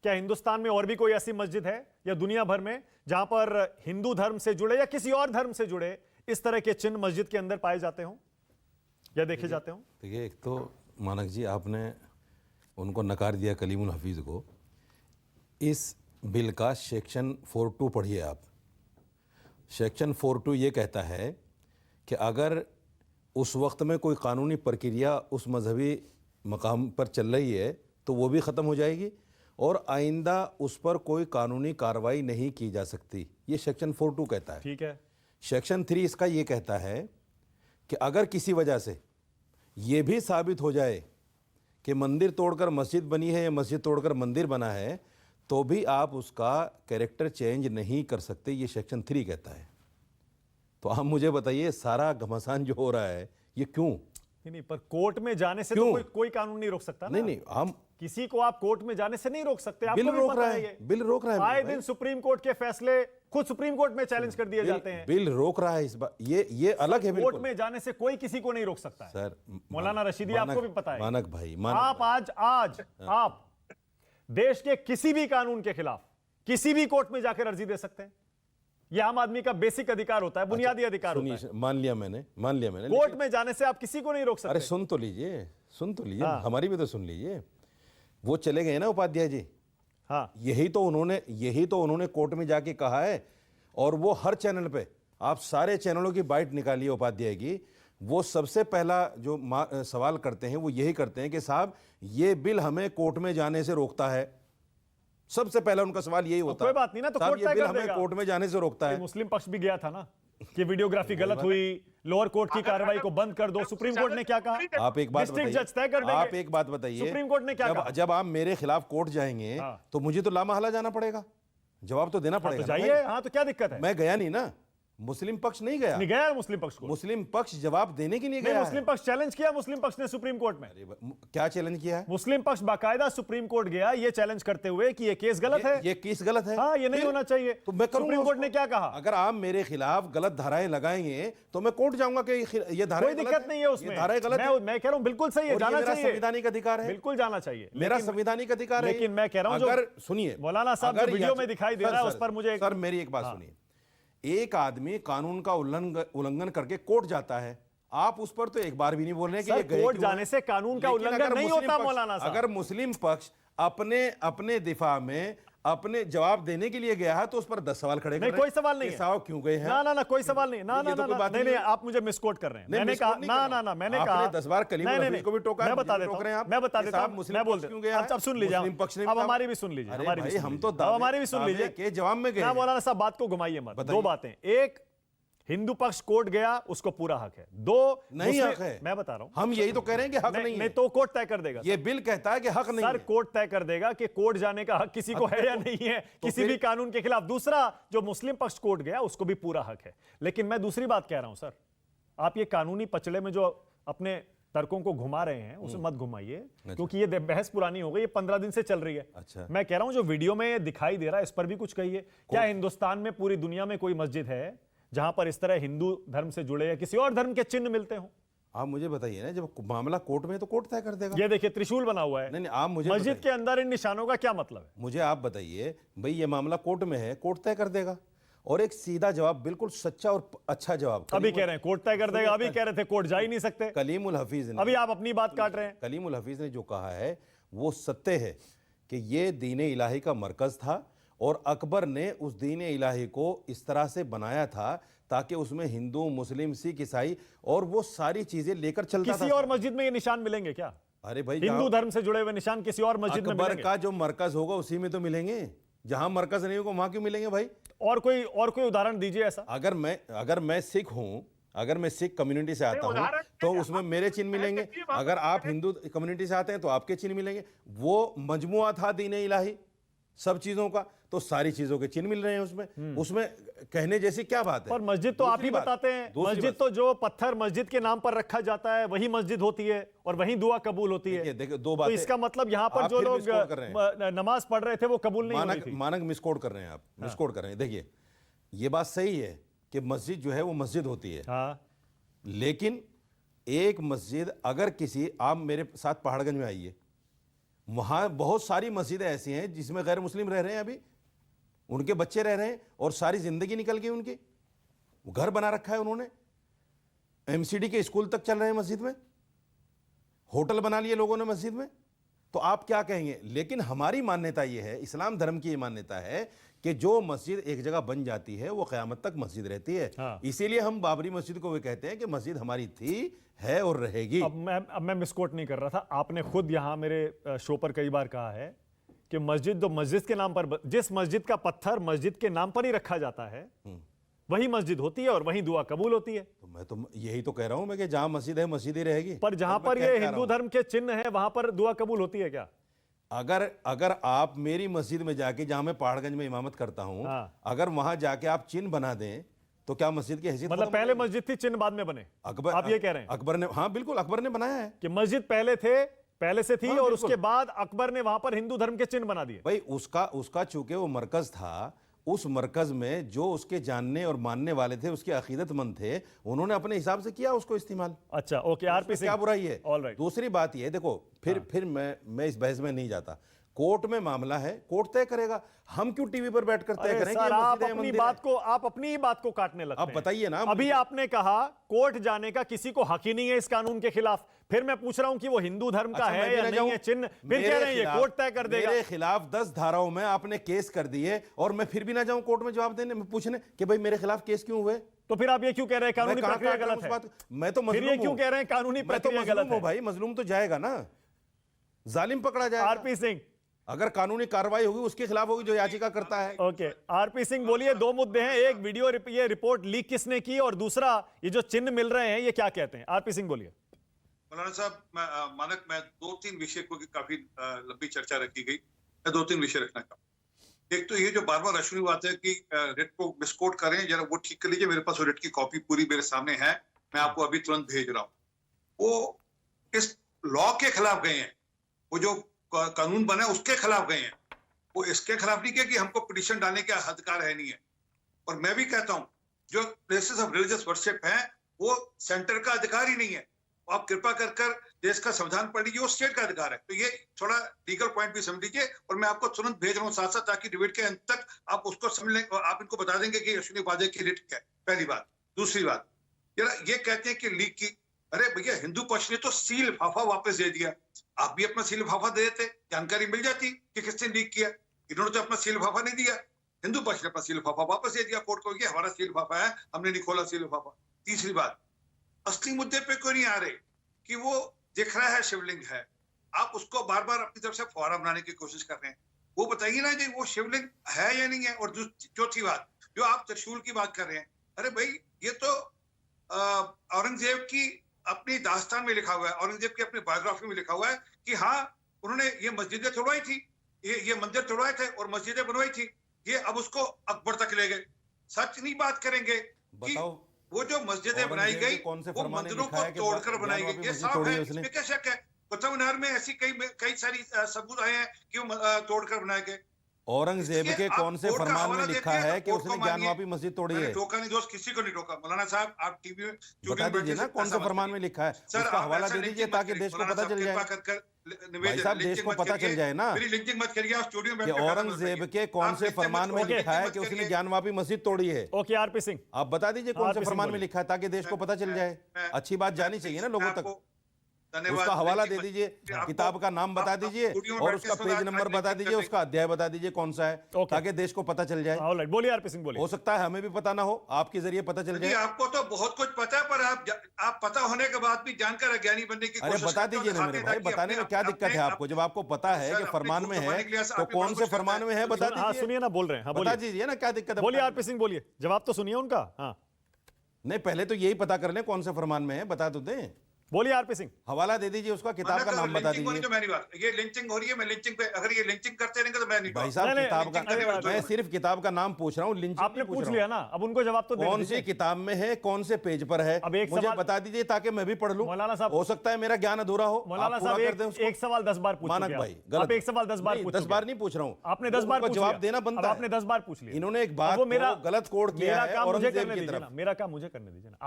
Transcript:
क्या हिंदुस्तान में और भी कोई ऐसी मस्जिद है या दुनिया भर में जहां पर हिंदू धर्म से जुड़े या किसी और धर्म से जुड़े इस तरह के चिन्ह मस्जिद के अंदर पाए जाते हों या देखे जाते हों? देखिए, एक तो मानक जी आपने उनको नकार दिया, कलीमुल हफीज़ को। इस बिल का सेक्शन 42 पढ़िए आप। सेक्शन 42 ये कहता है कि अगर उस वक्त में कोई कानूनी प्रक्रिया उस मजहबी मकाम पर चल रही है तो वो भी ख़त्म हो जाएगी और आइंदा उस पर कोई कानूनी कार्रवाई नहीं की जा सकती। ये सेक्शन 42 कहता है। ठीक है। सेक्शन 3 इसका ये कहता है कि अगर किसी वजह से ये भी साबित हो जाए कि मंदिर तोड़कर मस्जिद बनी है या मस्जिद तोड़कर मंदिर बना है तो भी आप उसका कैरेक्टर चेंज नहीं कर सकते, ये सेक्शन 3 कहता है। तो आप मुझे बताइए, सारा घमासान जो हो रहा है ये क्यों? नहीं, पर कोर्ट में जाने से तो कोई कानून नहीं रोक सकता ना। नहीं, हम किसी को आप कोर्ट में जाने से नहीं रोक सकते। आपको बिल भी रोक पता रहा है है, ये। बिल रोक रहा है। आए दिन सुप्रीम कोर्ट के फैसले खुद सुप्रीम कोर्ट में चैलेंज कर दिए जाते हैं। बिल रोक रहा है इस बार, ये अलग है। कोर्ट में जाने से कोई किसी को नहीं रोक सकता है। सर, मौलाना रशीदी, आपको भी पता है। मानक भाई, आप आज आप देश के किसी भी कानून के खिलाफ किसी भी कोर्ट में जाकर अर्जी दे सकते हैं। यह आम आदमी का बेसिक अधिकार होता है, बुनियादी अधिकार होता है। मान लिया मैंने। कोर्ट में जाने से आप किसी को नहीं रोक सकते। अरे सुन तो लीजिए, हमारी भी तो सुन लीजिए। वो चले गए ना उपाध्याय जी। हाँ, यही तो उन्होंने कोर्ट में जाके कहा है। और वो हर चैनल पे, आप सारे चैनलों की बाइट निकालिए उपाध्याय की, वो सबसे पहला जो सवाल करते हैं वो यही करते हैं कि साहब ये बिल हमें कोर्ट में जाने से रोकता है। सबसे पहला उनका सवाल यही होता है। कोई बात नहीं ना, तो साहब कोर्ट ये तय बिल कर हमें देगा। कोर्ट में जाने से रोकता है। मुस्लिम पक्ष भी गया था ना कि वीडियोग्राफी गलत हुई, लोअर कोर्ट की कार्रवाई को बंद कर दो। सुप्रीम कोर्ट ने क्या कहा? आप एक बात डिस्ट्रिक्ट बताइए, जज तय कर देंगे। आप एक बात बताइए, सुप्रीम कोर्ट ने क्या कहा? जब आप मेरे खिलाफ कोर्ट जाएंगे तो मुझे तो लामहला जाना पड़ेगा, जवाब तो देना पड़ेगा। तो जाइए। हाँ, तो क्या दिक्कत है? मैं गया नहीं ना, मुस्लिम पक्ष नहीं गया। नहीं गया मुस्लिम पक्ष को। मुस्लिम पक्ष जवाब देने के लिए गया। मुस्लिम पक्ष चैलेंज किया मुस्लिम पक्ष ने सुप्रीम कोर्ट में। क्या चैलेंज किया है? मुस्लिम पक्ष बाकायदा सुप्रीम कोर्ट गया ये चैलेंज करते हुए कि ये केस गलत है। ये केस गलत है। हाँ, ये नहीं होना चाहिए। तो मैं करूंगा। सुप्रीम कोर्ट ने क्या कहा? अगर आप मेरे खिलाफ गलत धाराएं लगाएंगे तो मैं कोर्ट जाऊंगा कि ये धाराएं कोई दिक्कत नहीं है उसमें। धाराएं गलत है। मैं कह रहा हूं बिल्कुल सही है, जाना चाहिए। संवैधानिक अधिकार है, बिल्कुल जाना चाहिए। मेरा संवैधानिक अधिकार है। लेकिन मैं कह रहा हूं, अगर सुनिए मौलाना साहब जो वीडियो में दिखाई दे रहा है उस पर मुझे सर मेरी एक बात सुनिए। एक आदमी कानून का उल्लंघन करके कोर्ट जाता है, आप उस पर तो एक बार भी नहीं बोल रहे कि ये गए कोर्ट जाने से कानून का उल्लंघन नहीं होता। मौलाना साहब, अगर मुस्लिम पक्ष अपने दिफा में अपने जवाब देने के लिए गया है तो उस पर 10 सवाल खड़े नहीं, कोई सवाल नहीं है। साहब क्यों गए हैं? ना कोई सवाल नहीं। ना नहीं, आप मुझे मिसकोट कर रहे हैं। मैंने कहा ना, मैंने कहा 10 बार कलीमुल हफीज को भी टोका। मैं बता देता हूं, मैं बता देता हूं, मैं बोल देता हूं। अब सुन लीजिए, अब हमारी भी सुन लीजिए, हमारी भी सुन लीजिए के जवाब में गए। मौलाना साहब बात को घुमाइए मत। दो बातें, एक हिंदू पक्ष कोर्ट गया उसको पूरा हक है। दो नहीं हक है। मैं बता रहा हूं, हम यही तो कह रहे हैं कि हक नहीं है। नहीं तो कोर्ट तय कर देगा। ये बिल कहता है कि हक नहीं है। सर कोर्ट तय कर देगा कि कोर्ट जाने का हक किसी को है या नहीं है, किसी भी कानून के खिलाफ। दूसरा, जो मुस्लिम पक्ष कोर्ट गया उसको भी पूरा हक है। लेकिन मैं दूसरी बात कह रहा हूं सर, आप ये कानूनी पचड़े में जो अपने तर्कों को घुमा रहे हैं उसे मत घुमाइए, क्योंकि ये बहस पुरानी हो गई, ये 15 दिन से चल रही है। अच्छा। मैं कह रहा हूं जो वीडियो में दिखाई दे रहा है इस पर भी कुछ कहिए। क्या हिंदुस्तान में, पूरी दुनिया में कोई मस्जिद है जहां पर इस तरह हिंदू धर्म से जुड़े या किसी और धर्म के चिन्ह मिलते हो? आप मुझे बताइए ना, जब मामला कोर्ट में है तो कोर्ट तय कर देगा। ये देखिए त्रिशूल बना हुआ है। नहीं, आप मुझे मस्जिद के अंदर इन निशानों का क्या मतलब है? मुझे आप बताइए भाई, ये मामला कोर्ट में है, कोर्ट तय कर देगा। और एक सीधा जवाब, बिल्कुल सच्चा और अच्छा जवाब। अभी कह रहे हैं कोर्ट तय कर देगा, अभी कह रहे थे कोर्ट जा ही नहीं सकते। कलीमुल हफीज ने, अभी आप अपनी बात काट रहे हैं। कलीमुल हफीज ने जो कहा है वो सत्य है कि ये दीन इलाही का मरकज था और अकबर ने उस दीन इलाही को इस तरह से बनाया था ताकि उसमें हिंदू, मुस्लिम, सिख, ईसाई और वो सारी चीजें लेकर चलता था। किसी और मस्जिद में ये निशान मिलेंगे क्या? अरे भाई, हिंदू धर्म से जुड़े हुए निशान किसी और मस्जिद में मिलेंगे? अकबर का जो मरकज होगा उसी में तो मिलेंगे। जहां मरकज नहीं होगा वहां क्यों मिलेंगे भाई? और कोई उदाहरण दीजिए ऐसा। अगर मैं सिख हूं, अगर मैं सिख कम्युनिटी से आता हूं तो उसमें मेरे चिन्ह मिलेंगे। अगर आप हिंदू कम्युनिटी से आते हैं तो आपके चिन्ह मिलेंगे। वो मजमुआ था दीन इलाही सब चीजों का, तो सारी चीजों के चिन्ह मिल रहे हैं उसमें कहने जैसी क्या बात है? पर मस्जिद तो आप ही बताते हैं। मस्जिद तो जो पत्थर मस्जिद के नाम पर रखा जाता है वही मस्जिद होती है और वही दुआ कबूल होती है। देखिए, दो बातें। तो इसका मतलब यहाँ पर जो लोग नमाज पढ़ रहे थे वो कबूल नहीं हुई थी। मानक मिसकोड कर रहे हैं आप, मिसकोड कर रहे हैं। देखिए, ये बात सही है कि मस्जिद जो है वो मस्जिद होती है। लेकिन एक मस्जिद, अगर किसी, आप मेरे साथ पहाड़गंज में आइए, वहाँ बहुत सारी मस्जिदें ऐसी हैं जिसमें गैर मुस्लिम रह रहे हैं, अभी उनके बच्चे रह रहे हैं और सारी ज़िंदगी निकल गई उनकी। घर बना रखा है उन्होंने, एमसीडी के स्कूल तक चल रहे हैं मस्जिद में, होटल बना लिए लोगों ने मस्जिद में। तो आप क्या कहेंगे? लेकिन हमारी मान्यता ये है, इस्लाम धर्म की ये मान्यता है कि जो मस्जिद एक जगह बन जाती है वो क़यामत तक मस्जिद रहती है। हाँ। इसीलिए हम बाबरी मस्जिद को भी कहते हैं कि मस्जिद हमारी थी, है और रहेगी। अब मैं मिसकोट नहीं कर रहा था, आपने खुद यहां मेरे शो पर कई बार कहा है कि मस्जिद तो मस्जिद के नाम पर, जिस मस्जिद का पत्थर मस्जिद के नाम पर ही रखा जाता है वही मस्जिद होती है और वहीं दुआ कबूल होती है। तो मैं तो यही तो कह रहा हूं मैं कि जहां मस्जिद है मस्जिद ही रहेगी। पर जहां पर ये हिंदू धर्म के चिन्ह है वहां पर दुआ कबूल होती है क्या? अगर आप मेरी मस्जिद में जाके, जहां मैं पहाड़गंज में इमामत करता हूं, हाँ। अगर वहां जाके आप चिन्ह बना दें तो क्या मस्जिद की हैसियत? मतलब पहले मस्जिद थी, चिन्ह बाद में बने, अकबर, आप ये कह रहे हैं? अकबर ने, हाँ बिल्कुल, अकबर ने बनाया है कि मस्जिद पहले से थी हाँ, और बिल्कुल। उसके बाद अकबर ने वहां पर हिंदू धर्म के चिन्ह बना दिए। भाई। उसका चूंकि वो मरकज था, उस मरकज में जो उसके जानने और मानने वाले थे, उसके अकीदतमंद थे, उन्होंने अपने हिसाब से किया उसको इस्तेमाल। अच्छा, ओके, आरपी सिंह, क्या बुराई है? ऑलराइट। दूसरी बात ये, देखो फिर मैं इस बहस में नहीं जाता। कोर्ट में मामला है, कोर्ट तय करेगा। हम क्यों टीवी पर बैठ कर तय करें कि सर, ये आप मस्जिद है, अपनी मंदिर है? आप अपनी ही बात को काटने लगते अब हैं। बताइए ना। अभी आपने कहा कोर्ट जाने का किसी को हक ही नहीं है इस कानून के खिलाफ, फिर मैं पूछ रहा हूं कि वो हिंदू धर्म का अच्छा, है मैं भी या ना नहीं जाऊं? है चिन्ह, फिर मेरे कह रहे हैं ये खिलाफ- कोर्ट तय कर देगा। मेरे खिलाफ 10 धाराओं में आपने केस कर दिए और मैं फिर भी ना जाऊं कोर्ट में जवाब देने, मैं पूछने कि भाई मेरे खिलाफ केस क्यों हुए? तो फिर आप ये क्यों कह रहे हैं कानूनी मैं कहाँ प्रक्रिया काट रहा हूं गलत उस है? बात? मैं तो फिर मजलूम ये क्यों हूं। कह रहे हैं कानूनी मैं तो प्रक्रिया मजलूम गलत हूं है? भाई, मजलूम तो जाएगा ना, जालिम पकड़ा जाएगा। आरपी सिंह, अगर कानूनी कार्रवाई होगी उसके खिलाफ होगी जो याचिका करता है। ओके, आरपी सिंह बोलिए। दो मुद्दे हैं, एक वीडियो ये रिपोर्ट लीक किसने की, और दूसरा ये जो चिन्ह मिल रहे हैं ये क्या कहते हैं? आरपी सिंह बोलिए। मौलाना साहब, मानक मैं 2-3 विषय को काफी लंबी चर्चा रखी गई, मैं 2-3 विषय रखना चाहूँ। एक तो ये जो बार बार अश्विनी बात है कि रेट को मिसकोट करें, जरा वो ठीक कर लीजिए। मेरे पास वो रेट की कॉपी पूरी मेरे सामने है, मैं आपको अभी तुरंत भेज रहा हूँ। वो इस लॉ के खिलाफ गए हैं, वो जो कानून बना है उसके खिलाफ गए हैं। वो इसके खिलाफ नहीं किया कि हमको पिटीशन डालने का अधिकार है, नहीं है। और मैं भी कहता हूँ जो प्लेसेस ऑफ रिलीजियस वर्शिप है वो सेंटर का अधिकार ही नहीं है। आप कृपा कर देश का संविधान पढ़ लीजिए, वो स्टेट का अधिकार है। तो ये थोड़ा लीगल पॉइंट भी समझ लीजिए, और मैं आपको तुरंत भेज रहा हूँ साथ साथ, ताकि डिबेट के अंत तक आप उसको समझ लें और आप इनको बता देंगे कि अश्विनी उपाध्याय की रेट क्या है। पहली बात। दूसरी बात, ये कहते हैं कि लीक की, अरे भैया हिंदू पक्ष ने तो सील लिफाफा वापस दे दिया, आप भी अपना सील लिफाफा दे देते, जानकारी मिल जाती कि किसने लीक किया। इन्होंने तो अपना सील लिफाफा नहीं दिया, हिंदू पक्ष ने अपना सील लिफाफा वापस दे दिया कोर्ट को, ये हमारा सील लिफाफा है, हमने नहीं खोला सील लिफाफा। तीसरी बात, असली मुद्दे पे क्यों नहीं आ रहे कि वो दिख रहा है शिवलिंग है, आप उसको बार बार अपनी तरफ से फुहारा बनाने की कोशिश कर रहे हैं। वो बताइए ना जी वो शिवलिंग है या नहीं है। और चौथी बात, जो आप त्रिशूल की बात कर रहे हैं, अरे भाई ये तो औरंगजेब की अपनी दास्तान में लिखा हुआ है, औरंगजेब की अपनी बायोग्राफी में लिखा हुआ है कि हाँ उन्होंने ये मस्जिदें तोड़वाई थी, ये मंदिर तोड़वाए थे और मस्जिदें बनवाई थी, ये अब उसको अकबर तक ले गए। सच नहीं बात करेंगे कि वो जो मस्जिदें बनाई गई वो मंदिरों को तोड़कर बनाई गई, ये साफ है, इसमें क्या शक है। कुतुब मीनार में ऐसी कई सारी सबूत आए हैं कि वो तोड़कर बनाए गए। औरंगजेब के कौन से फरमान में लिखा है कि उसने ज्ञानवापी मस्जिद तोड़ी है? टोका नहीं दोस्त, किसी को नहीं टोका। मौलाना साहब आप टीवी में बता दीजिए ना कौन से फरमान में लिखा है, उसका हवाला दे दीजिए ताकि देश को पता चल जाए। भाई साहब देश को पता चल जाए ना लिंचिंग मत करिए स्टूडियो में कि औरंगजेब के कौन से फरमान में लिखा है कि उसने ज्ञानवापी मस्जिद तोड़ी है। ओके आरपी सिंह, आप बता दीजिए कौन से फरमान में लिखा है ताकि देश को पता चल जाए। अच्छी बात जानी चाहिए ना लोगों तक। उसका हवाला दे दीजिए, किताब का नाम बता दीजिए और उसका पेज नंबर बता दीजिए, उसका अध्याय बता दीजिए कौन सा है, ताकि देश को पता चल जाए। ऑलराइट, बोलिए आरपी सिंह बोलिए। हो सकता है हमें भी पता ना हो, आपके जरिए पता चल जाए। आपको तो बहुत कुछ पता है, पर आप पता होने के बाद भी जानकर अज्ञानी बनने की कोशिश। अरे बता दीजिए ना मेरे भाई, बताने में क्या दिक्कत है आपको? जब आपको पता है कि फरमान में है तो कौन से फरमान में है बता दीजिए। सुनिए ना, बोल रहे हैं, बता दीजिए ना क्या दिक्कत है। बोलिए आरपी सिंह बोलिए, जवाब तो सुनिए उनका। हाँ नहीं, पहले तो यही पता कर लें कौन से फरमान में है, बता तो दें। बोलिए आरपी सिंह, हवाला दे दीजिए, उसका किताब का नाम बता दीजिए। तो मेरी बात, ये लिंचिंग हो रही है, मैं लिंचिंग पे, अगर ये लिंचिंग करते रहेंगे तो मैं नहीं। भाई साहब किताब का, मैं सिर्फ किताब का नाम पूछ रहा हूँ, लिंचिंग आपने पूछ लिया ना, अब उनको जवाब तो दे कौन सी किताब में है, कौन से पेज पर है, अब एक मुझे बता दीजिए ताकि मैं भी पढ़ लूं। मौलाना साहब, हो सकता है मेरा ज्ञान अधूरा हो, मौलाना साहब एक सवाल 10 बार पूछ मानक भाई गलत। आप एक सवाल 10 बार पूछ, 10 बार नहीं पूछ रहा हूँ, आपने 10 बार जवाब देना बनता है। आपने 10 बार पूछ लिया। इन्होंने एक बात को गलत कोड किया है औरंगजेब की तरफ। मेरा काम मुझे करने दीजिए ना।